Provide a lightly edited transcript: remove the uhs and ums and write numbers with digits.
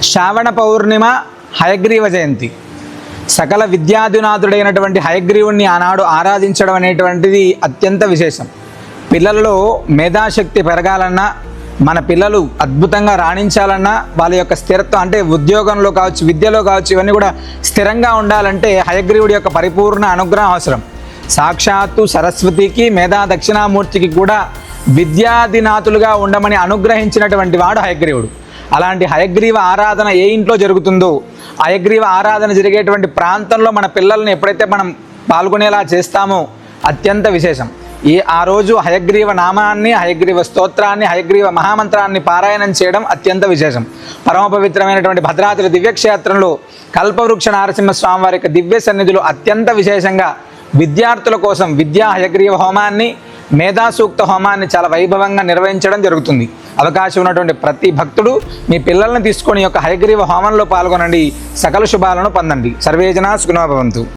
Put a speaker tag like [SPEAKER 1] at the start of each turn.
[SPEAKER 1] శ్రావణ పౌర్ణిమ హయగ్రీవ జయంతి. సకల విద్యాధినాథుడైనటువంటి హయగ్రీవుణ్ణి ఆనాడు ఆరాధించడం అనేటువంటిది అత్యంత విశేషం. పిల్లలలో మేధాశక్తి పెరగాలన్నా, మన పిల్లలు అద్భుతంగా రాణించాలన్నా, వాళ్ళ యొక్క స్థిరత్వం అంటే ఉద్యోగంలో కావచ్చు, విద్యలో కావచ్చు, ఇవన్నీ కూడా స్థిరంగా ఉండాలంటే హయగ్రీవుడి యొక్క పరిపూర్ణ అనుగ్రహం అవసరం. సాక్షాత్తు సరస్వతికి, మేధా దక్షిణామూర్తికి కూడా విద్యాధినాథులుగా ఉండమని అనుగ్రహించినటువంటి వాడు హయగ్రీవుడు. అలాంటి హయగ్రీవ ఆరాధన ఏ ఇంట్లో జరుగుతుందో, హయగ్రీవ ఆరాధన జరిగేటువంటి ప్రాంతంలో మన పిల్లల్ని ఎప్పుడైతే మనం పాల్గొనేలా చేస్తామో అత్యంత విశేషం. ఆ రోజు హయగ్రీవ నామాన్ని, హయగ్రీవ స్తోత్రాన్ని, హయగ్రీవ మహామంత్రాన్ని పారాయణం చేయడం అత్యంత విశేషం. పరమ పవిత్రమైనటువంటి భద్రాద్రి దివ్యక్షేత్రంలో కల్పవృక్ష నారసింహస్వామి వారి యొక్క దివ్య సన్నిధిలో అత్యంత విశేషంగా విద్యార్థుల కోసం విద్యా హయగ్రీవ హోమాన్ని, మేధాసూక్త హోమాన్ని చాలా వైభవంగా నిర్వహించడం జరుగుతుంది. అవకాశం ఉన్నటువంటి ప్రతి భక్తుడు మీ పిల్లల్ని తీసుకొని యొక్క హయగ్రీవ హోమంలో పాల్గొనండి. సకల శుభాలను పొందండి. సర్వే జనా సుఖినో భవంతు.